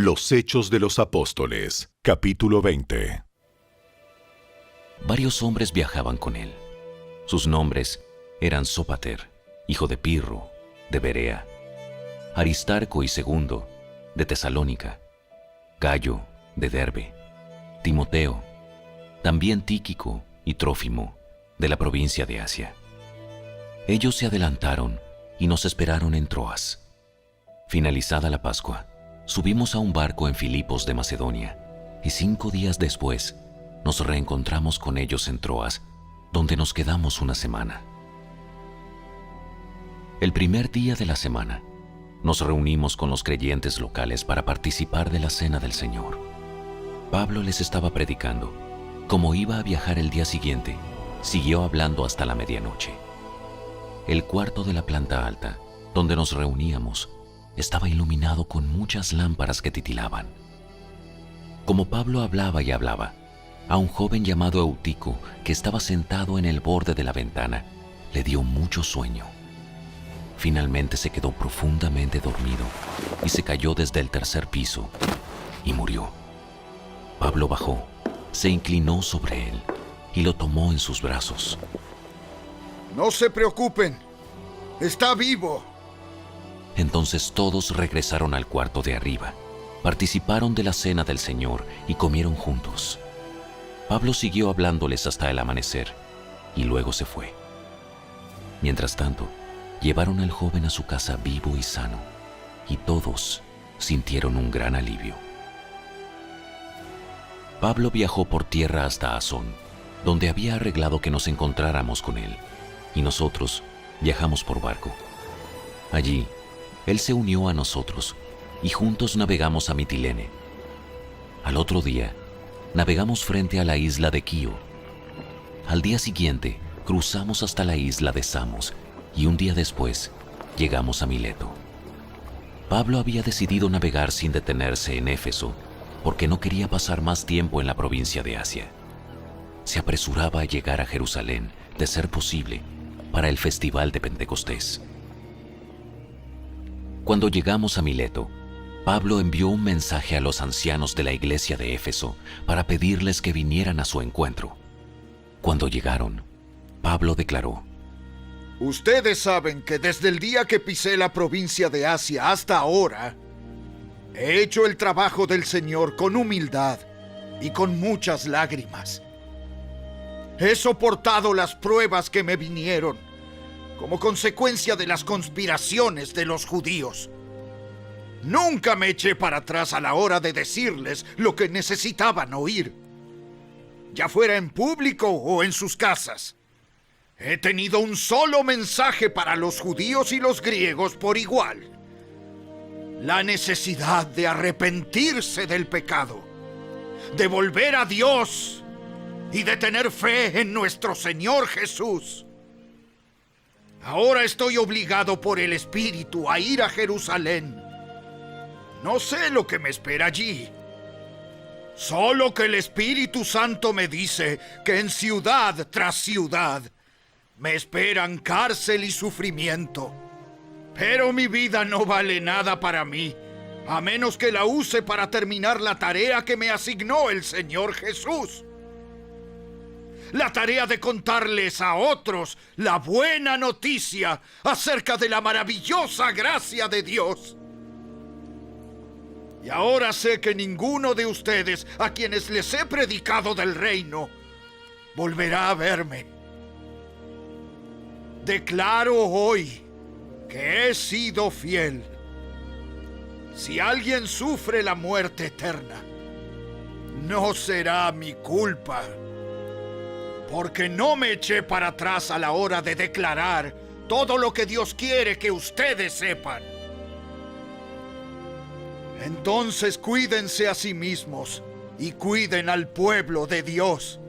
Los Hechos de los Apóstoles, capítulo 20. Varios hombres viajaban con él. Sus nombres eran Sópater, hijo de Pirro, de Berea; Aristarco y Segundo, de Tesalónica; Gayo, de Derbe; Timoteo; también Tíquico y Trófimo, de la provincia de Asia. Ellos se adelantaron y nos esperaron en Troas. Finalizada la Pascua, subimos a un barco en Filipos de Macedonia, y 5 días después nos reencontramos con ellos en Troas, donde nos quedamos una semana. El primer día de la semana, nos reunimos con los creyentes locales para participar de la Cena del Señor. Pablo les estaba predicando. Como iba a viajar el día siguiente, siguió hablando hasta la medianoche. El cuarto de la planta alta, donde nos reuníamos, estaba iluminado con muchas lámparas que titilaban. Como Pablo hablaba y hablaba, a un joven llamado Eutico, que estaba sentado en el borde de la ventana, le dio mucho sueño. Finalmente se quedó profundamente dormido y se cayó desde el 3er piso y murió. Pablo bajó, se inclinó sobre él y lo tomó en sus brazos. No se preocupen, está vivo. Entonces todos regresaron al cuarto de arriba, participaron de la cena del Señor y comieron juntos. Pablo siguió hablándoles hasta el amanecer y luego se fue. Mientras tanto, llevaron al joven a su casa vivo y sano, y todos sintieron un gran alivio. Pablo viajó por tierra hasta Asón, donde había arreglado que nos encontráramos con él, y nosotros viajamos por barco. Allí, él se unió a nosotros, y juntos navegamos a Mitilene. Al otro día, navegamos frente a la isla de Quío. Al día siguiente, cruzamos hasta la isla de Samos, y un día después, llegamos a Mileto. Pablo había decidido navegar sin detenerse en Éfeso, porque no quería pasar más tiempo en la provincia de Asia. Se apresuraba a llegar a Jerusalén, de ser posible, para el festival de Pentecostés. Cuando llegamos a Mileto, Pablo envió un mensaje a los ancianos de la iglesia de Éfeso para pedirles que vinieran a su encuentro. Cuando llegaron, Pablo declaró: Ustedes saben que desde el día que pisé la provincia de Asia hasta ahora, he hecho el trabajo del Señor con humildad y con muchas lágrimas. He soportado las pruebas que me vinieron como consecuencia de las conspiraciones de los judíos. Nunca me eché para atrás a la hora de decirles lo que necesitaban oír, ya fuera en público o en sus casas. He tenido un solo mensaje para los judíos y los griegos por igual: la necesidad de arrepentirse del pecado, de volver a Dios y de tener fe en nuestro Señor Jesús. Ahora estoy obligado por el Espíritu a ir a Jerusalén. No sé lo que me espera allí. Solo que el Espíritu Santo me dice que en ciudad tras ciudad me esperan cárcel y sufrimiento. Pero mi vida no vale nada para mí, a menos que la use para terminar la tarea que me asignó el Señor Jesús. La tarea de contarles a otros la buena noticia acerca de la maravillosa gracia de Dios. Y ahora sé que ninguno de ustedes a quienes les he predicado del reino volverá a verme. Declaro hoy que he sido fiel. Si alguien sufre la muerte eterna, no será mi culpa, porque no me eché para atrás a la hora de declarar todo lo que Dios quiere que ustedes sepan. Entonces cuídense a sí mismos y cuiden al pueblo de Dios.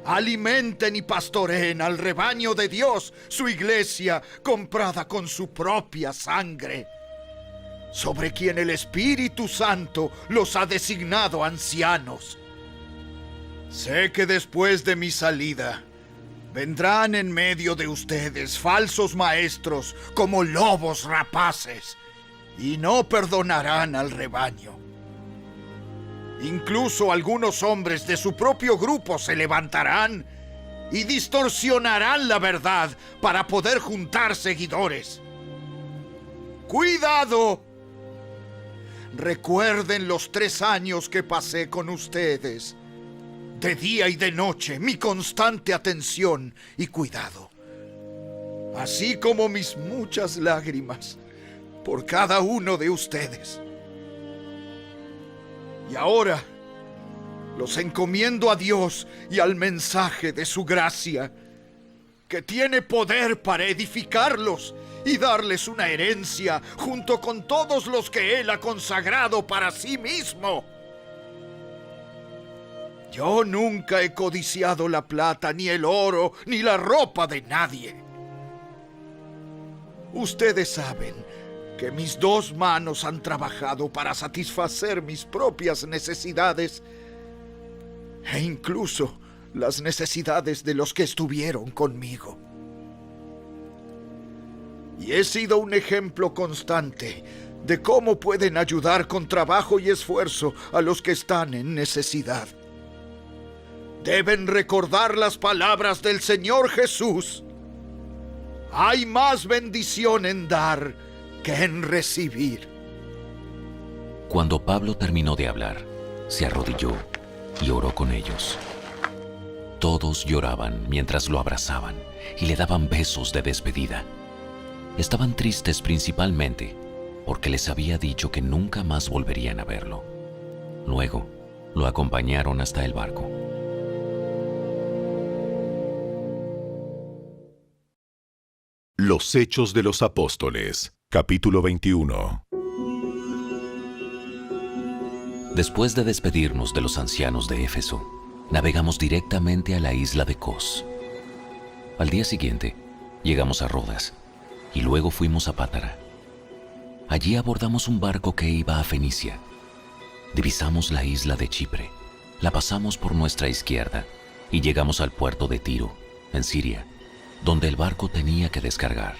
Alimenten y pastoreen al rebaño de Dios, su iglesia comprada con su propia sangre, sobre quien el Espíritu Santo los ha designado ancianos. Sé que después de mi salida vendrán en medio de ustedes falsos maestros como lobos rapaces, y no perdonarán al rebaño. Incluso algunos hombres de su propio grupo se levantarán y distorsionarán la verdad para poder juntar seguidores. ¡Cuidado! Recuerden los 3 años que pasé con ustedes. De día y de noche, mi constante atención y cuidado. Así como mis muchas lágrimas por cada uno de ustedes. Y ahora los encomiendo a Dios y al mensaje de su gracia, que tiene poder para edificarlos y darles una herencia junto con todos los que Él ha consagrado para sí mismo. Yo nunca he codiciado la plata, ni el oro, ni la ropa de nadie. Ustedes saben que mis 2 manos han trabajado para satisfacer mis propias necesidades e incluso las necesidades de los que estuvieron conmigo. Y he sido un ejemplo constante de cómo pueden ayudar con trabajo y esfuerzo a los que están en necesidad. Deben recordar las palabras del Señor Jesús. Hay más bendición en dar que en recibir. Cuando Pablo terminó de hablar, se arrodilló y oró con ellos. Todos lloraban mientras lo abrazaban y le daban besos de despedida. Estaban tristes principalmente porque les había dicho que nunca más volverían a verlo. Luego, lo acompañaron hasta el barco. Los Hechos de los Apóstoles, capítulo 21. Después de despedirnos de los ancianos de Éfeso, navegamos directamente a la isla de Cos. Al día siguiente, llegamos a Rodas y luego fuimos a Pátara. Allí abordamos un barco que iba a Fenicia. Divisamos la isla de Chipre, la pasamos por nuestra izquierda y llegamos al puerto de Tiro, en Siria, donde el barco tenía que descargar.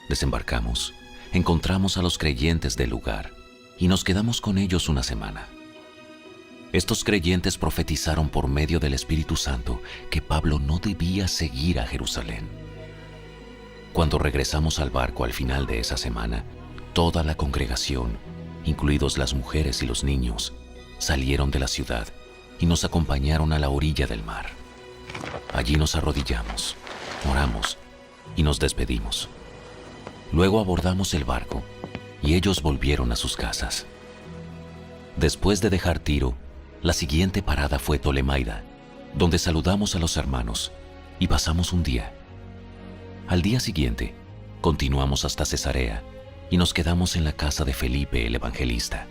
Desembarcamos, encontramos a los creyentes del lugar y nos quedamos con ellos una semana. Estos creyentes profetizaron por medio del Espíritu Santo que Pablo no debía seguir a Jerusalén. Cuando regresamos al barco al final de esa semana, toda la congregación, incluidos las mujeres y los niños, salieron de la ciudad y nos acompañaron a la orilla del mar. Allí nos arrodillamos, oramos y nos despedimos. Luego abordamos el barco y ellos volvieron a sus casas. Después de dejar Tiro, la siguiente parada fue Tolemaida, donde saludamos a los hermanos y pasamos un día. Al día siguiente, continuamos hasta Cesarea y nos quedamos en la casa de Felipe el evangelista,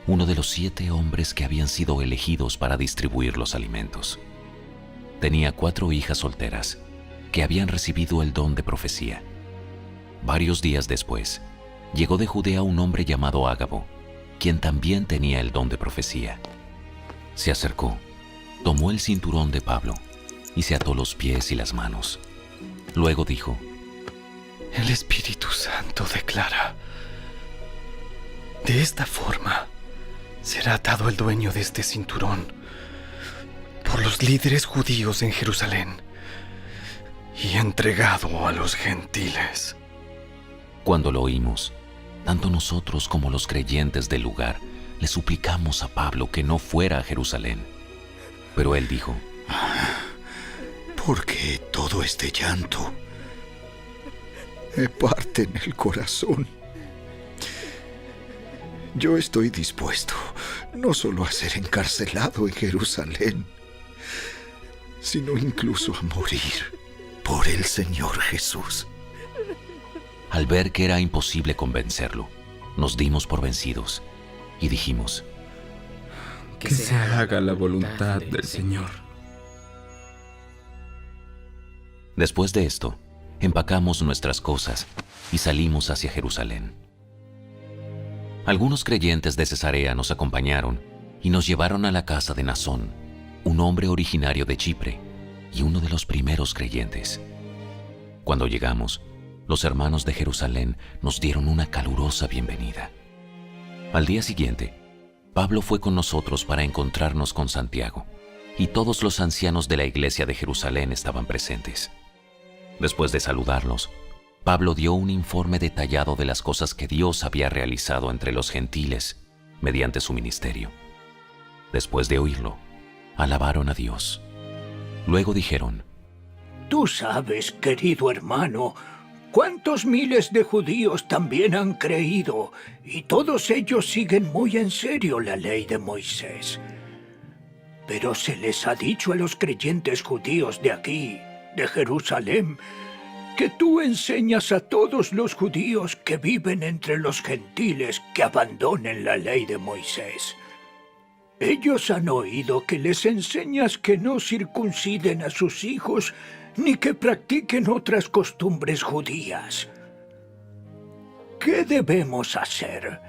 uno de los 7 hombres que habían sido elegidos para distribuir los alimentos. Tenía 4 hijas solteras que habían recibido el don de profecía. Varios días después, llegó de Judea un hombre llamado Ágabo, quien también tenía el don de profecía. Se acercó, tomó el cinturón de Pablo y se ató los pies y las manos. Luego dijo: El Espíritu Santo declara: de esta forma será atado el dueño de este cinturón por los líderes judíos en Jerusalén y entregado a los gentiles. Cuando lo oímos, tanto nosotros como los creyentes del lugar le suplicamos a Pablo que no fuera a Jerusalén. Pero él dijo: ¿Por qué todo este llanto? Me parte en el corazón. Yo estoy dispuesto no solo a ser encarcelado en Jerusalén, sino incluso a morir por el Señor Jesús. Al ver que era imposible convencerlo, nos dimos por vencidos y dijimos: que se haga la voluntad del Señor. Después de esto, empacamos nuestras cosas y salimos hacia Jerusalén. Algunos creyentes de Cesarea nos acompañaron y nos llevaron a la casa de Nasón, un hombre originario de Chipre y uno de los primeros creyentes. Cuando llegamos, los hermanos de Jerusalén nos dieron una calurosa bienvenida. Al día siguiente, Pablo fue con nosotros para encontrarnos con Santiago, y todos los ancianos de la iglesia de Jerusalén estaban presentes. Después de saludarlos, Pablo dio un informe detallado de las cosas que Dios había realizado entre los gentiles mediante su ministerio. Después de oírlo, alabaron a Dios. Luego dijeron: Tú sabes, querido hermano, cuántos miles de judíos también han creído, y todos ellos siguen muy en serio la ley de Moisés. Pero se les ha dicho a los creyentes judíos de aquí, de Jerusalén, que tú enseñas a todos los judíos que viven entre los gentiles que abandonen la ley de Moisés. Ellos han oído que les enseñas que no circunciden a sus hijos ni que practiquen otras costumbres judías. ¿Qué debemos hacer?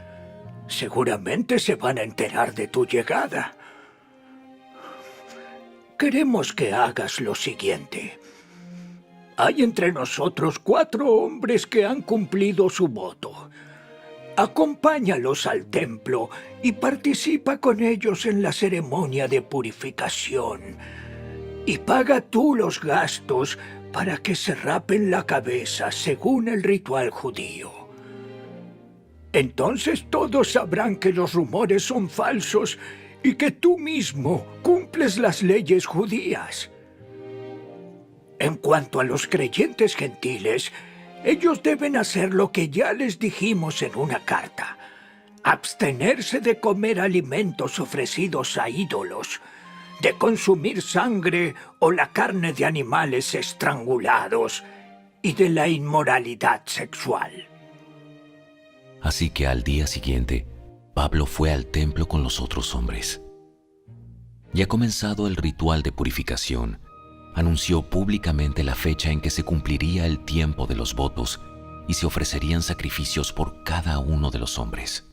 Seguramente se van a enterar de tu llegada. Queremos que hagas lo siguiente. Hay entre nosotros 4 hombres que han cumplido su voto. Acompáñalos al templo y participa con ellos en la ceremonia de purificación. Y paga tú los gastos para que se rapen la cabeza según el ritual judío. Entonces todos sabrán que los rumores son falsos y que tú mismo cumples las leyes judías. En cuanto a los creyentes gentiles, ellos deben hacer lo que ya les dijimos en una carta: abstenerse de comer alimentos ofrecidos a ídolos, de consumir sangre o la carne de animales estrangulados y de la inmoralidad sexual. Así que al día siguiente, Pablo fue al templo con los otros hombres. Ya comenzado el ritual de purificación, anunció públicamente la fecha en que se cumpliría el tiempo de los votos y se ofrecerían sacrificios por cada uno de los hombres.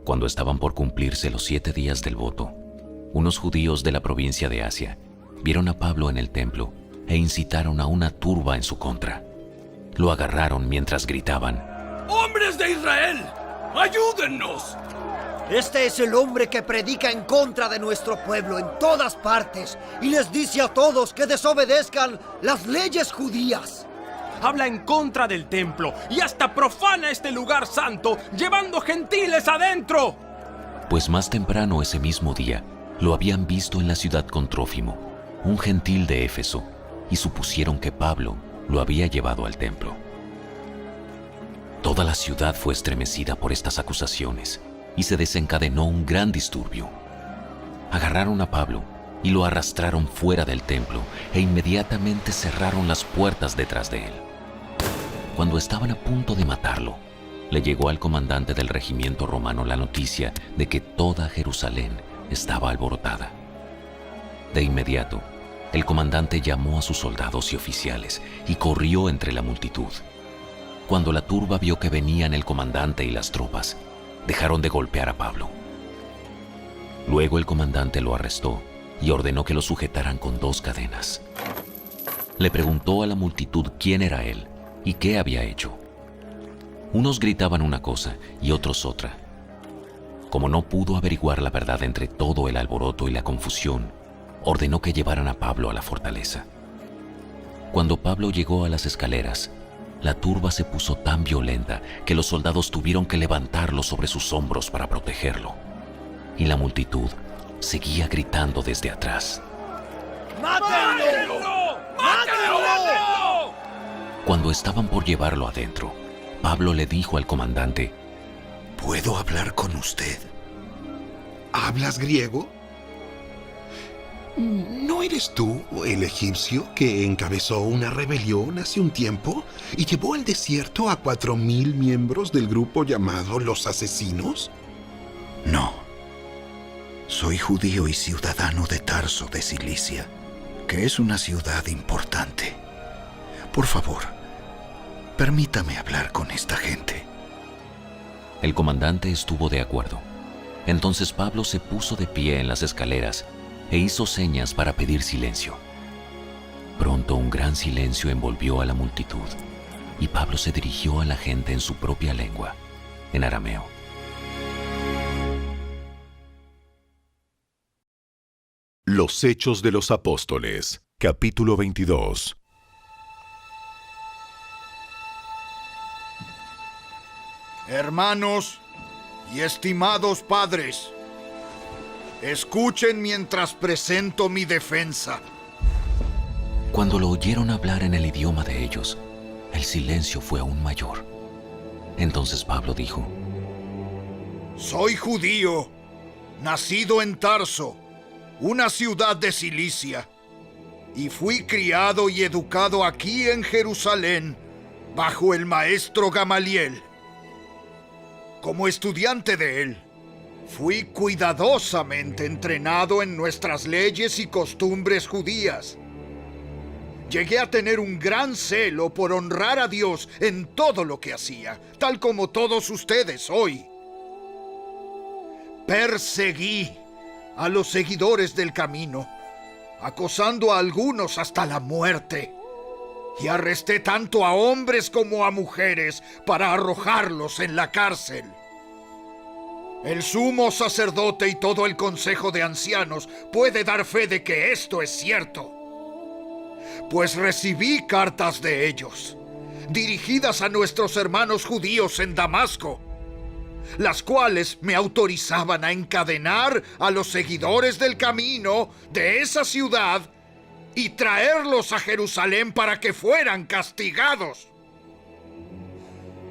Cuando estaban por cumplirse los 7 días del voto, unos judíos de la provincia de Asia vieron a Pablo en el templo e incitaron a una turba en su contra. Lo agarraron mientras gritaban: ¡Hombres de Israel! ¡Ayúdennos! Este es el hombre que predica en contra de nuestro pueblo en todas partes y les dice a todos que desobedezcan las leyes judías. Habla en contra del templo y hasta profana este lugar santo, llevando gentiles adentro. Pues más temprano ese mismo día lo habían visto en la ciudad con Trófimo, un gentil de Éfeso, y supusieron que Pablo lo había llevado al templo. Toda la ciudad fue estremecida por estas acusaciones y se desencadenó un gran disturbio. Agarraron a Pablo y lo arrastraron fuera del templo e inmediatamente cerraron las puertas detrás de él. Cuando estaban a punto de matarlo, le llegó al comandante del regimiento romano la noticia de que toda Jerusalén estaba alborotada. De inmediato, el comandante llamó a sus soldados y oficiales y corrió entre la multitud. Cuando la turba vio que venían el comandante y las tropas, dejaron de golpear a Pablo. Luego el comandante lo arrestó y ordenó que lo sujetaran con 2 cadenas. Le preguntó a la multitud quién era él y qué había hecho. Unos gritaban una cosa y otros otra. Como no pudo averiguar la verdad entre todo el alboroto y la confusión, ordenó que llevaran a Pablo a la fortaleza. Cuando Pablo llegó a las escaleras, la turba se puso tan violenta que los soldados tuvieron que levantarlo sobre sus hombros para protegerlo. Y la multitud seguía gritando desde atrás: ¡Mátenlo! ¡Mátenlo! Cuando estaban por llevarlo adentro, Pablo le dijo al comandante: ¿Puedo hablar con usted? ¿Hablas griego? ¿No eres tú el egipcio que encabezó una rebelión hace un tiempo y llevó al desierto a 4,000 miembros del grupo llamado los Asesinos? No. Soy judío y ciudadano de Tarso de Cilicia, que es una ciudad importante. Por favor, permítame hablar con esta gente. El comandante estuvo de acuerdo. Entonces Pablo se puso de pie en las escaleras e hizo señas para pedir silencio. Pronto un gran silencio envolvió a la multitud y Pablo se dirigió a la gente en su propia lengua, en arameo. Los Hechos de los Apóstoles, capítulo 22. Hermanos y estimados padres, escuchen mientras presento mi defensa. Cuando lo oyeron hablar en el idioma de ellos, el silencio fue aún mayor. Entonces Pablo dijo: Soy judío, nacido en Tarso, una ciudad de Cilicia, y fui criado y educado aquí en Jerusalén, bajo el maestro Gamaliel. Como estudiante de él, fui cuidadosamente entrenado en nuestras leyes y costumbres judías. Llegué a tener un gran celo por honrar a Dios en todo lo que hacía, tal como todos ustedes hoy. Perseguí a los seguidores del camino, acosando a algunos hasta la muerte, y arresté tanto a hombres como a mujeres para arrojarlos en la cárcel. El sumo sacerdote y todo el consejo de ancianos puede dar fe de que esto es cierto, pues recibí cartas de ellos, dirigidas a nuestros hermanos judíos en Damasco, las cuales me autorizaban a encadenar a los seguidores del camino de esa ciudad y traerlos a Jerusalén para que fueran castigados.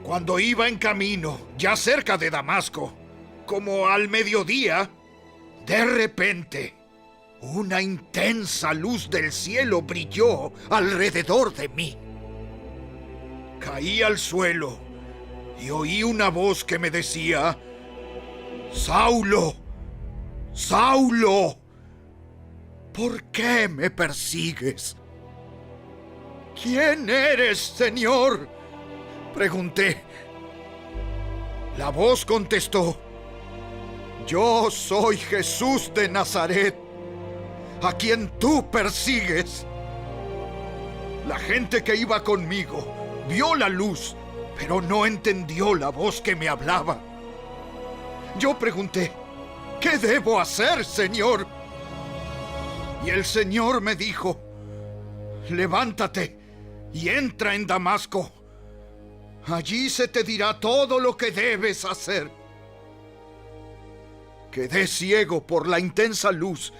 Cuando iba en camino, ya cerca de Damasco, como al mediodía, de repente, una intensa luz del cielo brilló alrededor de mí. Caí al suelo y oí una voz que me decía: «Saulo, Saulo, ¿por qué me persigues?» «¿Quién eres, Señor?», pregunté. La voz contestó: «Yo soy Jesús de Nazaret, a quien tú persigues». La gente que iba conmigo vio la luz, pero no entendió la voz que me hablaba. Yo pregunté: «¿Qué debo hacer, Señor?». Y el Señor me dijo: «Levántate y entra en Damasco. Allí se te dirá todo lo que debes hacer». Quedé ciego por la intensa luz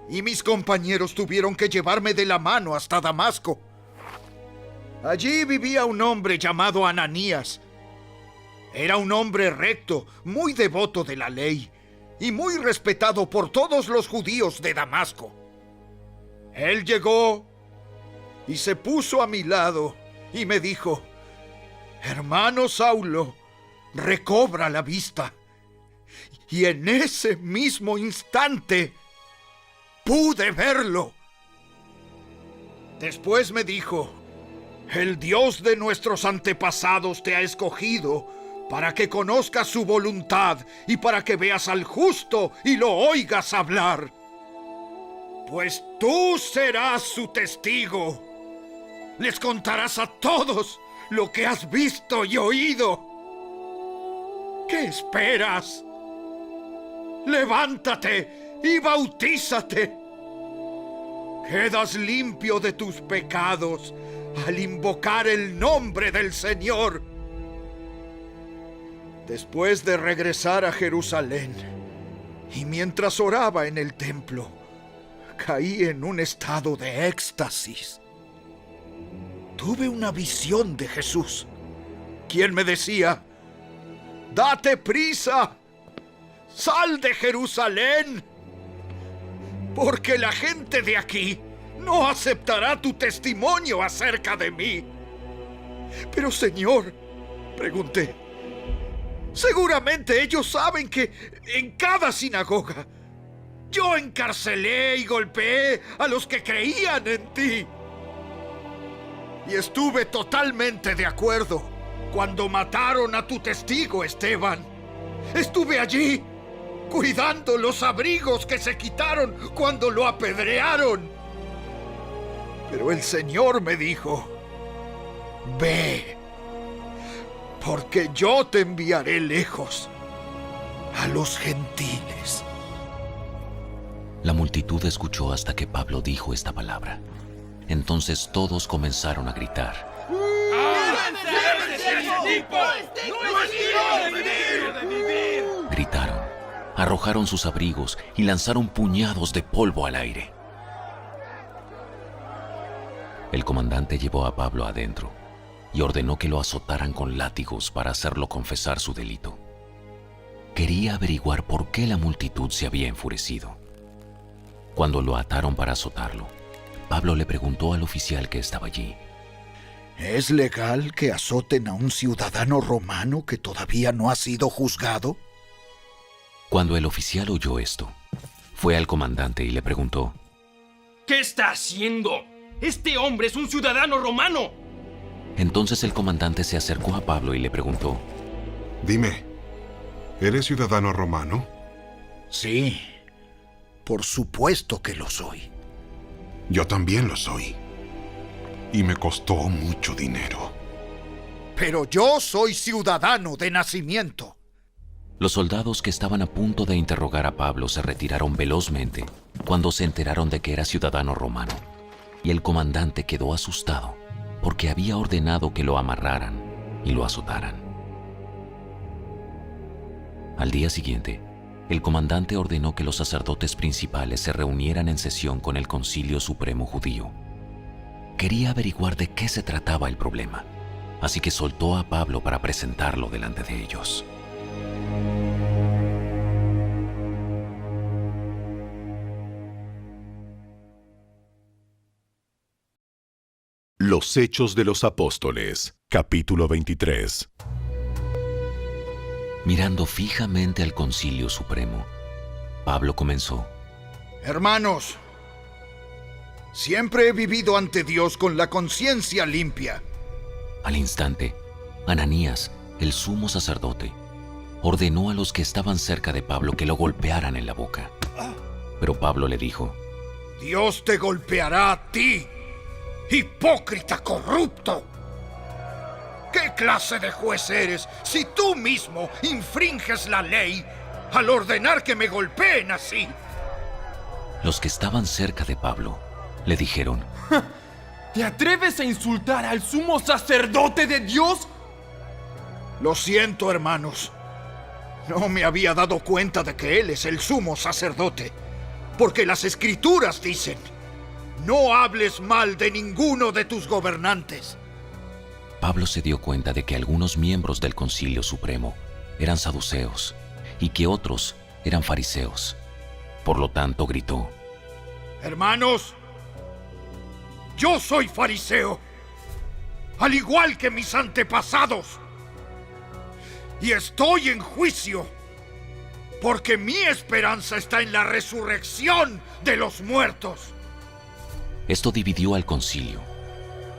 y mis compañeros tuvieron que llevarme de la mano hasta Damasco. Allí vivía un hombre llamado Ananías. Era un hombre recto, muy devoto de la ley y muy respetado por todos los judíos de Damasco. Él llegó y se puso a mi lado y me dijo: «Hermano Saulo, recobra la vista». Y en ese mismo instante pude verlo. Después me dijo: «El Dios de nuestros antepasados te ha escogido para que conozcas su voluntad y para que veas al justo y lo oigas hablar. Pues tú serás su testigo. Les contarás a todos lo que has visto y oído. ¿Qué esperas? Levántate y bautízate. Quedas limpio de tus pecados al invocar el nombre del Señor». Después de regresar a Jerusalén, y mientras oraba en el templo, caí en un estado de éxtasis. Tuve una visión de Jesús, quien me decía: «Date prisa, sal de Jerusalén, porque la gente de aquí no aceptará tu testimonio acerca de mí». «Pero, Señor», pregunté, «seguramente ellos saben que en cada sinagoga yo encarcelé y golpeé a los que creían en ti». Y estuve totalmente de acuerdo cuando mataron a tu testigo, Esteban. Estuve allí cuidando los abrigos que se quitaron cuando lo apedrearon. Pero el Señor me dijo: «Ve, porque yo te enviaré lejos a los gentiles». La multitud escuchó hasta que Pablo dijo esta palabra. Entonces todos comenzaron a gritar. Gritaron, arrojaron sus abrigos y lanzaron puñados de polvo al aire. El comandante llevó a Pablo adentro y ordenó que lo azotaran con látigos para hacerlo confesar su delito. Quería averiguar por qué la multitud se había enfurecido. Cuando lo ataron para azotarlo, Pablo le preguntó al oficial que estaba allí. ¿Es legal que azoten a un ciudadano romano que todavía no ha sido juzgado? Cuando el oficial oyó esto, fue al comandante y le preguntó. ¿Qué está haciendo? ¡Este hombre es un ciudadano romano! Entonces el comandante se acercó a Pablo y le preguntó. Dime, ¿eres ciudadano romano? Sí, por supuesto que lo soy. Yo también lo soy. Y me costó mucho dinero. Pero yo soy ciudadano de nacimiento. Los soldados que estaban a punto de interrogar a Pablo se retiraron velozmente cuando se enteraron de que era ciudadano romano. Y el comandante quedó asustado porque había ordenado que lo amarraran y lo azotaran. Al día siguiente, el comandante ordenó que los sacerdotes principales se reunieran en sesión con el Concilio Supremo Judío. Quería averiguar de qué se trataba el problema, así que soltó a Pablo para presentarlo delante de ellos. Los Hechos de los Apóstoles, capítulo 23. Mirando fijamente al Concilio Supremo, Pablo comenzó. Hermanos, siempre he vivido ante Dios con la conciencia limpia. Al instante, Ananías, el sumo sacerdote, ordenó a los que estaban cerca de Pablo que lo golpearan en la boca. Pero Pablo le dijo, Dios te golpeará a ti, hipócrita corrupto. ¿Qué clase de juez eres si tú mismo infringes la ley al ordenar que me golpeen así? Los que estaban cerca de Pablo le dijeron, ¿Te atreves a insultar al sumo sacerdote de Dios? Lo siento, hermanos. No me había dado cuenta de que él es el sumo sacerdote, porque las escrituras dicen, no hables mal de ninguno de tus gobernantes. Pablo se dio cuenta de que algunos miembros del Concilio Supremo eran saduceos y que otros eran fariseos. Por lo tanto, gritó, Hermanos, yo soy fariseo, al igual que mis antepasados, y estoy en juicio, porque mi esperanza está en la resurrección de los muertos. Esto dividió al concilio.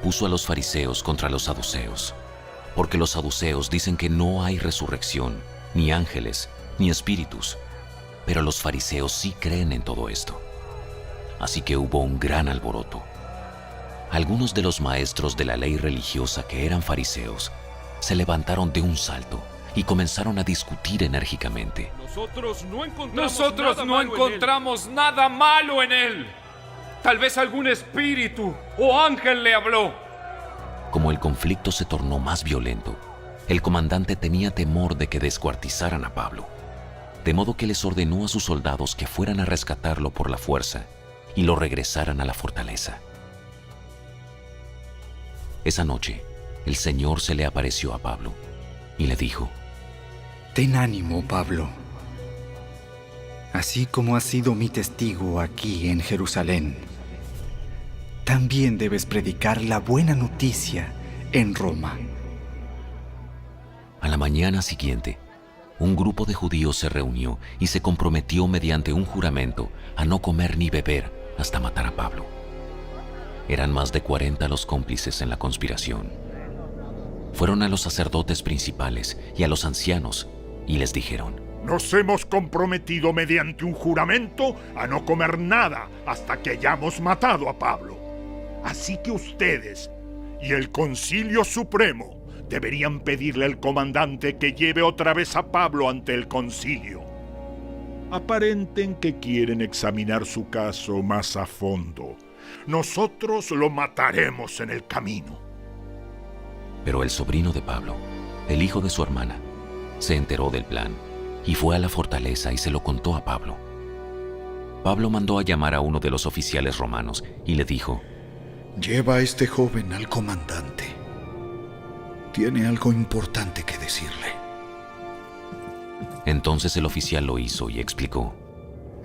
Puso a los fariseos contra los saduceos, porque los saduceos dicen que no hay resurrección, ni ángeles, ni espíritus, pero los fariseos sí creen en todo esto. Así que hubo un gran alboroto. Algunos de los maestros de la ley religiosa que eran fariseos se levantaron de un salto y comenzaron a discutir enérgicamente. Nosotros no encontramos nada malo en él. Tal vez algún espíritu o ángel le habló. Como el conflicto se tornó más violento, el comandante tenía temor de que descuartizaran a Pablo, de modo que les ordenó a sus soldados que fueran a rescatarlo por la fuerza y lo regresaran a la fortaleza. Esa noche, el Señor se le apareció a Pablo y le dijo, Ten ánimo, Pablo. Así como has sido mi testigo aquí en Jerusalén, también debes predicar la buena noticia en Roma. A la mañana siguiente, un grupo de judíos se reunió y se comprometió mediante un juramento a no comer ni beber hasta matar a Pablo. Eran más de 40 los cómplices en la conspiración. Fueron a los sacerdotes principales y a los ancianos y les dijeron, Nos hemos comprometido mediante un juramento a no comer nada hasta que hayamos matado a Pablo. Así que ustedes y el Concilio Supremo deberían pedirle al comandante que lleve otra vez a Pablo ante el concilio. aparenten que quieren examinar su caso más a fondo. Nosotros lo mataremos en el camino. Pero el sobrino de Pablo, el hijo de su hermana, se enteró del plan y fue a la fortaleza y se lo contó a Pablo. Pablo mandó a llamar a uno de los oficiales romanos y le dijo: Lleva a este joven al comandante. Tiene algo importante que decirle. Entonces el oficial lo hizo y explicó: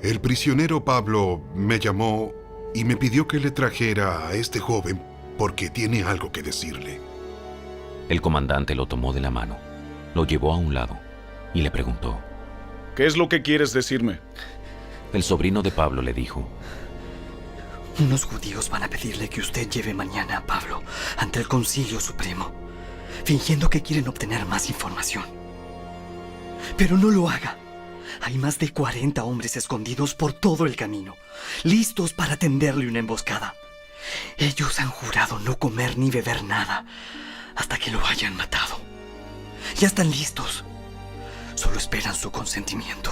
El prisionero Pablo me llamó y me pidió que le trajera a este joven porque tiene algo que decirle. El comandante lo tomó de la mano, lo llevó a un lado y le preguntó: ¿Qué es lo que quieres decirme? El sobrino de Pablo le dijo: Unos judíos van a pedirle que usted lleve mañana a Pablo ante el Concilio Supremo, fingiendo que quieren obtener más información. Pero no lo haga. Hay más de 40 hombres escondidos por todo el camino, listos para tenderle una emboscada. Ellos han jurado no comer ni beber nada hasta que lo hayan matado. Ya están listos. Solo esperan su consentimiento.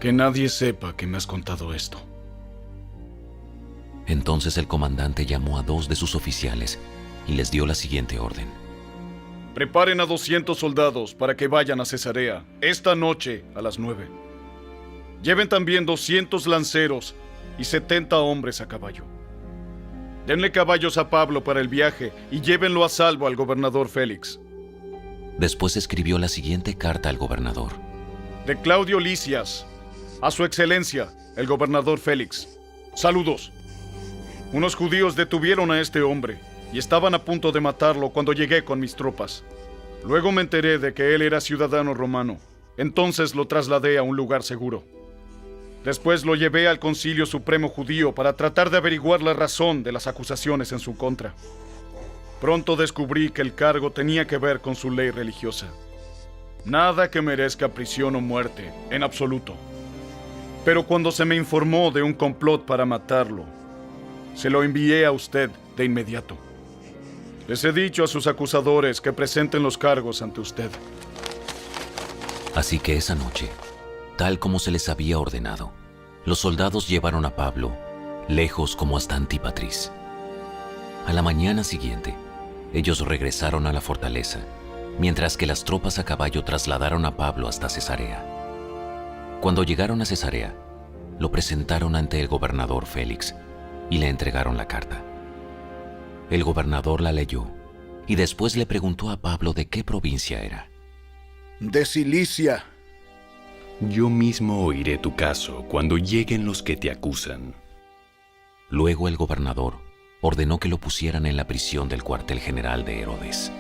Que nadie sepa que me has contado esto. Entonces el comandante llamó a 2 de sus oficiales y les dio la siguiente orden: Preparen a 200 soldados para que vayan a Cesarea esta noche a las 9. Lleven también 200 lanceros y 70 hombres a caballo. Denle caballos a Pablo para el viaje y llévenlo a salvo al gobernador Félix. Después escribió la siguiente carta al gobernador: De Claudio Lisias, a su excelencia, el gobernador Félix. Saludos. Unos judíos detuvieron a este hombre y estaban a punto de matarlo cuando llegué con mis tropas. Luego me enteré de que él era ciudadano romano. Entonces lo trasladé a un lugar seguro. Después lo llevé al Concilio Supremo Judío para tratar de averiguar la razón de las acusaciones en su contra. Pronto descubrí que el cargo tenía que ver con su ley religiosa. Nada que merezca prisión o muerte, en absoluto. Pero cuando se me informó de un complot para matarlo, se lo envié a usted de inmediato. Les he dicho a sus acusadores que presenten los cargos ante usted. Así que esa noche, tal como se les había ordenado, los soldados llevaron a Pablo lejos como hasta Antípatris. A la mañana siguiente, ellos regresaron a la fortaleza, mientras que las tropas a caballo trasladaron a Pablo hasta Cesarea. Cuando llegaron a Cesarea, lo presentaron ante el gobernador Félix y le entregaron la carta. El gobernador la leyó y después le preguntó a Pablo de qué provincia era. De Cilicia. Yo mismo oiré tu caso cuando lleguen los que te acusan. Luego el gobernador ordenó que lo pusieran en la prisión del cuartel general de Herodes.